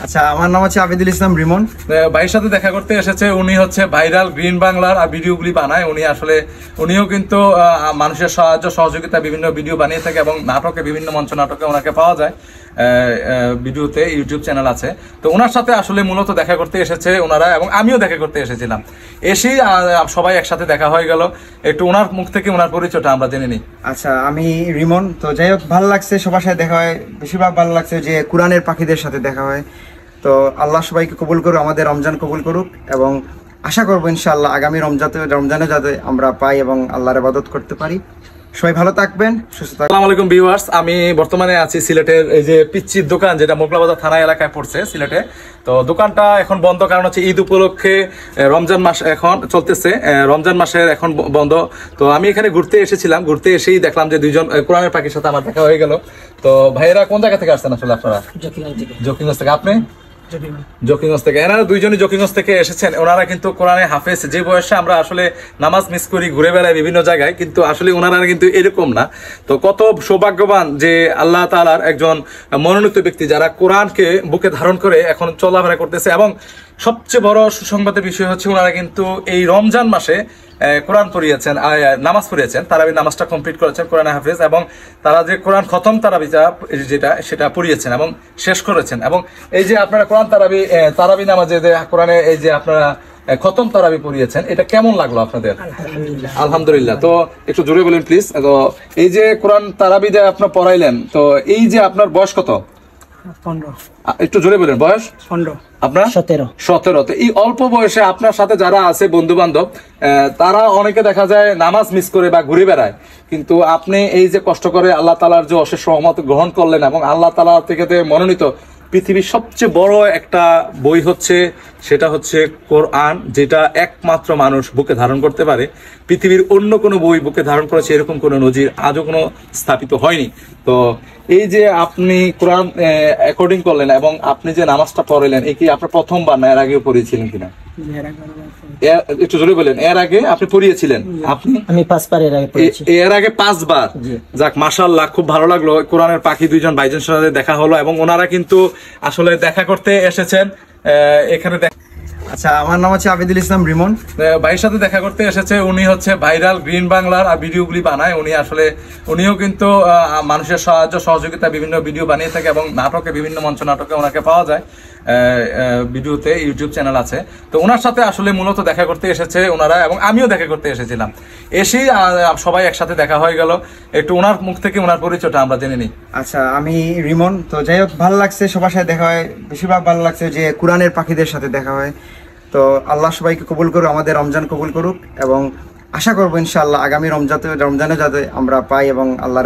আচ্ছা, আমার নাম হচ্ছে আবিদুল ইসলাম রিমন। ভাইয়ের সাথে দেখা করতে এসেছে। উনি হচ্ছে ভাইরাল গ্রিন বাংলার ভিডিওগুলি বানায়। উনিও কিন্তু মানুষের সাহায্য সহযোগিতা বিভিন্ন ভিডিও বানিয়ে থাকে এবং নাটকে, বিভিন্ন মঞ্চ নাটকে ওনাকে পাওয়া যায়। ভিডিওতে ইউটিউব চ্যানেল আছে। তো ওনার সাথে আসলে মূলত দেখা করতে এসেছে ওনারা, এবং আমিও দেখা করতে এসেছিলাম। এসেই সবাই একসাথে দেখা হয়ে গেল। একটু ওনার মুখ থেকে ওনার পরিচয়টা আমরা জেনে নিই। আচ্ছা, আমি রিমন। তো যাই হোক, ভালো লাগছে, সবার সাথে দেখা হয়। বেশিরভাগ ভালো লাগছে যে কোরআনের পাখিদের সাথে দেখা হয়। তো আল্লাহ সবাইকে কবুল করুক, আমাদের রমজান কবুল করুক, এবং আশা করবো ইনশাআল্লাহ আগামী রমজানে যাতে আমরা পাই এবং আল্লাহর ইবাদত করতে পারি। সবাই ভালো থাকবেন, সুস্থ থাকবেন। আসসালামু আলাইকুম ভিউয়ার্স, আমি বর্তমানে আছি সিলেটের এই যে পিচ্চির দোকান, যেটা মোগলাবাজার থানা এলাকায় পড়ছে সিলেটে। তো দোকানটা এখন বন্ধ, কারণ হচ্ছে ঈদ উপলক্ষে রমজান মাস এখন চলতেছে, রমজান মাসের এখন বন্ধ। তো আমি এখানে ঘুরতে এসেছিলাম, ঘুরতে এসেই দেখলাম যে দুইজন কোরআনের পাখির সাথে আমার দেখা হয়ে গেল। তো ভাইয়েরা কোন জায়গা থেকে আসছেন আসলে আপনারা? জকিগঞ্জ থেকে। আপনি? জকিগঞ্জ থেকে। এনারা দুইজনই জকিগঞ্জ থেকে এসেছেন। ওনারা কিন্তু কোরআনে হাফেজ। যে বয়সে আমরা আসলে নামাজ মিস করি, ঘুরে বেড়াই বিভিন্ন জায়গায়, কিন্তু আসলে ওনারা কিন্তু এরকম না। তো কত সৌভাগ্যবান যে আল্লাহ তাআলার একজন মনোনীত ব্যক্তি, যারা কোরআনকে বুকে ধারণ করে এখন চলাফেরা করতেছে। এবং সবচেয়ে বড় সুসংবাদের বিষয় হচ্ছে ওনারা কিন্তু এই রমজান মাসে কোরআন পড়িয়েছেন, নামাজ পড়িয়েছেন, তারাবি নামাজটা কমপ্লিট করেছেন কোরআনে হাফেজ, এবং তারা যে কোরআন খতম তারাবিটা সেটা পড়িয়েছেন এবং শেষ করেছেন। এবং এই যে আপনারা কোরআন তারাবি নামাজে যে কোরআনে এই যে আপনারা খতম তারাবি পড়িয়েছেন, এটা কেমন লাগলো আপনাদের? আলহামদুলিল্লাহ। তো একটু জোরে বলেন প্লিজ। তো এই যে কোরআন তারাবি যে আপনার পড়াইলেন, তো এই যে আপনার বয়স কত? 15। একটু জোরে বলেন। বয়স 15। আপনার? 17। তো এই অল্প বয়সে আপনার সাথে যারা আছে বন্ধু বান্ধব, তারা অনেকে দেখা যায় নামাজ মিস করে বা ঘুরে বেড়ায়, কিন্তু আপনি এই যে কষ্ট করে আল্লাহ তাআলার যে অশেষ রহমত গ্রহণ করলেন, এবং আল্লাহ তাআলা থেকে মনোনীত পৃথিবীর সবচেয়ে বড় একটা বই হচ্ছে, সেটা হচ্ছে কোরআন, যেটা একমাত্র মানুষ বুকে ধারণ করতে পারে। পৃথিবীর অন্য কোনো বই বুকে ধারণ করেছে এরকম কোনো নজির আজও কোনো স্থাপিত হয়নি। তো এই যে আপনি কোরআন অ্যাকর্ডিং করলেন এবং আপনি যে নামাজটা পড়লেন, এই কি আপনার প্রথমবার না এর আগেও পড়িয়েছিলেন কিনা? একটু জোরে বলেন। এর আগে আপনি পড়িয়েছিলেন? আমি 5 বার এর আগে পড়েছি। এর আগে 5 বার? যাক, মাশাআল্লাহ, খুব ভালো লাগলো। কোরআনের পাখি দুইজন ভাইজানের সাথে দেখা হলো, এবং ওনারা কিন্তু আসলে দেখা করতে এসেছেন এখানে। আচ্ছা, আমার নাম হচ্ছে আবিদুল ইসলাম রিমন। ভাইয়ের সাথে দেখা করতে এসেছে। উনি হচ্ছে ভাইরাল গ্রিন বাংলার ভিডিওগুলি বানায়। উনিও কিন্তু মানুষের সাহায্য সহযোগিতা বিভিন্ন ভিডিও বানিয়ে থাকে এবং নাটকে, বিভিন্ন মঞ্চ নাটকে ওনাকে পাওয়া যায়। ভিডিওতে ইউটিউব চ্যানেল আছে। তো ওনার সাথে আসলে মূলত দেখা করতে এসেছে ওনারা, এবং আমিও দেখা করতে এসেছিলাম। এসেই সবাই একসাথে দেখা হয়ে গেল। একটু ওনার মুখ থেকে ওনার পরিচয়টা আমরা জেনে নিই। আচ্ছা, আমি রিমন। তো যাই হোক, ভালো লাগছে, সবার সাথে দেখা হয়। বেশিরভাগ ভালো লাগছে যে কোরআনের পাখিদের সাথে দেখা হয়। তো আল্লাহ সবাইকে কবুল করুক, আমাদের রমজান কবুল করুক, এবং আশা করবো ইনশাআল্লাহ আগামী রমজানে যাতে আমরা পাই এবং আল্লাহর